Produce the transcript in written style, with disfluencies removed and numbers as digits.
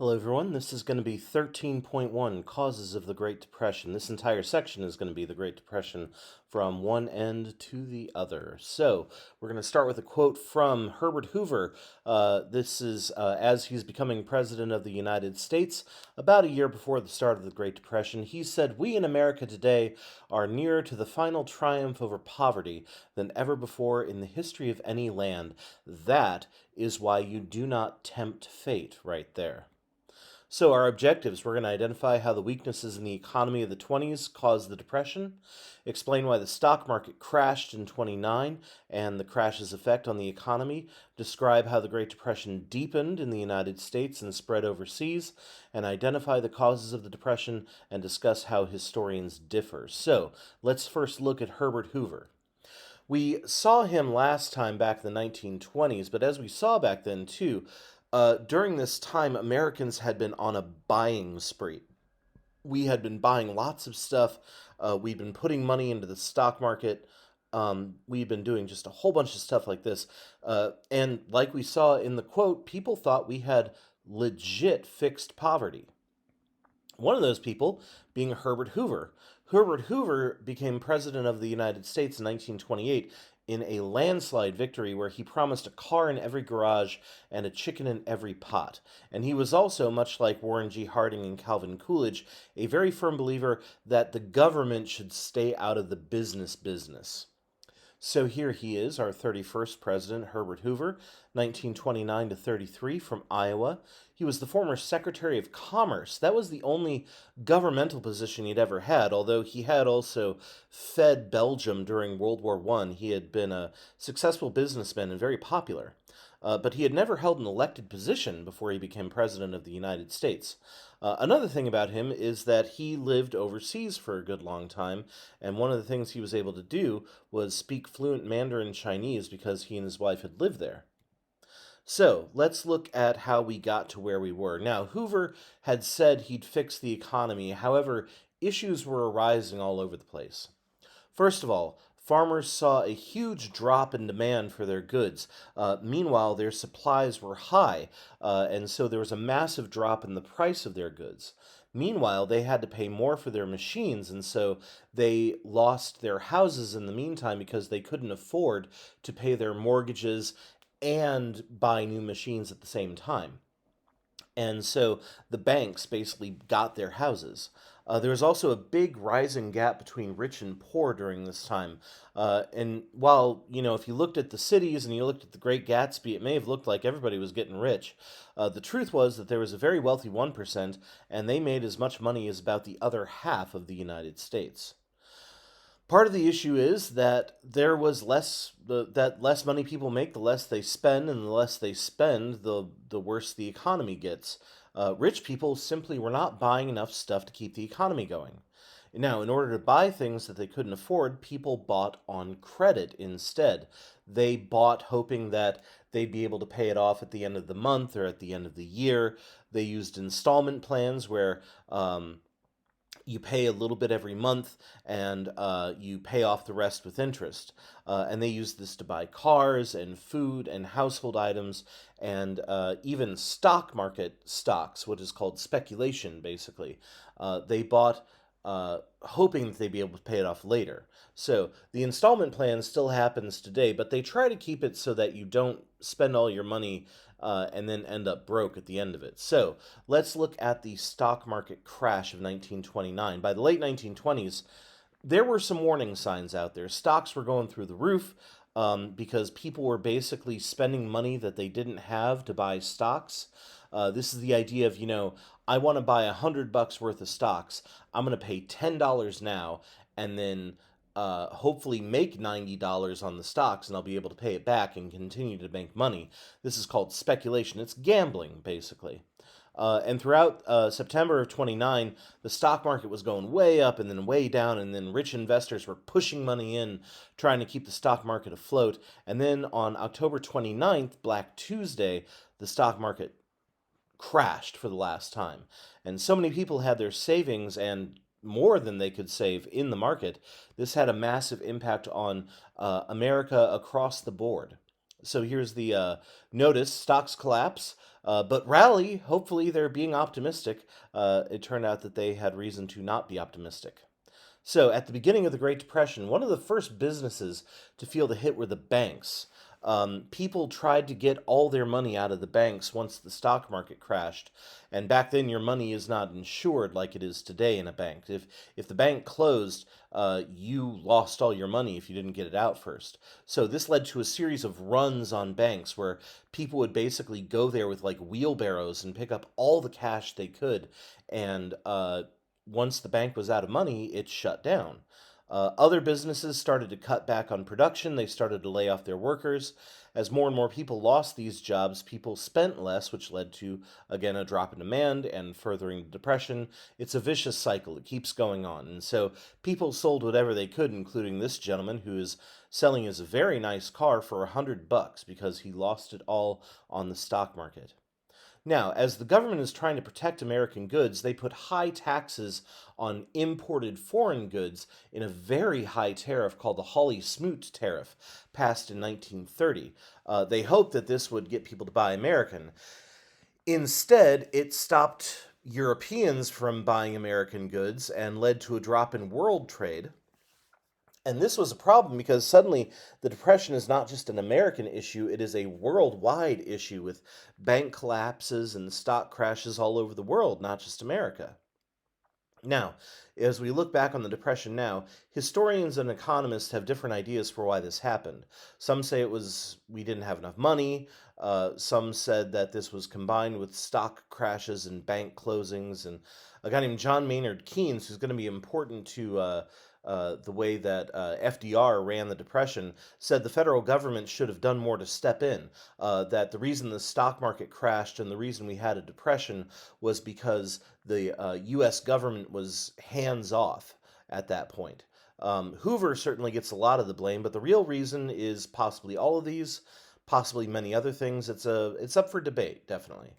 Hello, everyone. This is going to be 13.1 Causes of the Great Depression. This entire section is going to be the Great Depression from one end to the other. So, we're going to start with a quote from Herbert Hoover. This is as he's becoming President of the United States about a year before the start of the Great Depression. He said, "We in America today are nearer to the final triumph over poverty than ever before in the history of any land. That is why you do not tempt fate," right there. So, our objectives, we're going to identify how the weaknesses in the economy of the 20s caused the Depression, explain why the stock market crashed in 29 and the crash's effect on the economy, describe how the Great Depression deepened in the United States and spread overseas, and identify the causes of the Depression and discuss how historians differ. So, let's first look at Herbert Hoover. We saw him last time back in the 1920s, but as we saw back then too, during this time, Americans had been on a buying spree. We had been buying lots of stuff. We'd been putting money into the stock market. We'd been doing just a whole bunch of stuff like this. And like we saw in the quote, people thought we had legit fixed poverty. One of those people being Herbert Hoover. Herbert Hoover became president of the United States in 1928 in a landslide victory where he promised a car in every garage and a chicken in every pot. And he was also, much like Warren G. Harding and Calvin Coolidge, a very firm believer that the government should stay out of the business. So here he is, our 31st president, Herbert Hoover, 1929 to 33, from Iowa. He was the former Secretary of Commerce. That was the only governmental position he'd ever had, although he had also fed Belgium during World War I. He had been a successful businessman and very popular. But he had never held an elected position before he became president of the United States. Another thing about him is that he lived overseas for a good long time, and one of the things he was able to do was speak fluent Mandarin Chinese because he and his wife had lived there. So let's look at how we got to where we were. Now, Hoover had said he'd fix the economy, however, issues were arising all over the place. First of all, farmers saw a huge drop in demand for their goods. Meanwhile, their supplies were high, and so there was a massive drop in the price of their goods. Meanwhile, they had to pay more for their machines, and so they lost their houses in the meantime because they couldn't afford to pay their mortgages and buy new machines at the same time. And so the banks basically got their houses. There was also a big rising gap between rich and poor during this time. And while, if you looked at the cities and you looked at the Great Gatsby, it may have looked like everybody was getting rich. The truth was that there was a very wealthy 1%, and they made as much money as about the other half of the United States. Part of the issue is that there was that less money people make, the less they spend, and the less they spend, the worse the economy gets. Rich people simply were not buying enough stuff to keep the economy going. Now, in order to buy things that they couldn't afford, people bought on credit instead. They bought hoping that they'd be able to pay it off at the end of the month or at the end of the year. They used installment plans where you pay a little bit every month and you pay off the rest with interest. And they use this to buy cars and food and household items and even stock market stocks, what is called speculation, basically. They bought hoping that they'd be able to pay it off later. So the installment plan still happens today, but they try to keep it so that you don't spend all your money and then end up broke at the end of it. So let's look at the stock market crash of 1929. By the late 1920s, there were some warning signs out there. Stocks were going through the roof because people were basically spending money that they didn't have to buy stocks. This is the idea of, I want to buy $100 worth of stocks. I'm going to pay $10 now and then hopefully make $90 on the stocks, and I'll be able to pay it back and continue to make money. This is called speculation. It's gambling, basically. And throughout September of 29, the stock market was going way up and then way down, and then rich investors were pushing money in, trying to keep the stock market afloat. And then on October 29th, Black Tuesday, the stock market crashed for the last time. And so many people had their savings and more than they could save in the market. This had a massive impact on America across the board. So here's the notice: stocks collapse. But rally, hopefully they're being optimistic. It turned out that they had reason to not be optimistic. So, at the beginning of the Great Depression, one of the first businesses to feel the hit were the banks. People tried to get all their money out of the banks once the stock market crashed, and back then your money is not insured like it is today in a bank. If the bank closed, you lost all your money if you didn't get it out first. So this led to a series of runs on banks where people would basically go there with like wheelbarrows and pick up all the cash they could, and once the bank was out of money, it shut down. Other businesses started to cut back on production. They started to lay off their workers. As more and more people lost these jobs, people spent less, which led to, again, a drop in demand and furthering the depression. It's a vicious cycle. It keeps going on. And so people sold whatever they could, including this gentleman who is selling his very nice car for $100 because he lost it all on the stock market. Now, as the government is trying to protect American goods, they put high taxes on imported foreign goods in a very high tariff called the Hawley-Smoot tariff, passed in 1930. They hoped that this would get people to buy American. Instead, it stopped Europeans from buying American goods and led to a drop in world trade. And this was a problem because suddenly the Depression is not just an American issue, it is a worldwide issue with bank collapses and stock crashes all over the world, not just America. Now, as we look back on the Depression now, historians and economists have different ideas for why this happened. Some say it was we didn't have enough money. Some said that this was combined with stock crashes and bank closings. And a guy named John Maynard Keynes, who's going to be important to the way that FDR ran the Depression, said the federal government should have done more to step in. That the reason the stock market crashed and the reason we had a depression was because the U.S. government was hands off at that point. Hoover certainly gets a lot of the blame, but the real reason is possibly all of these, possibly many other things. It's up for debate, definitely.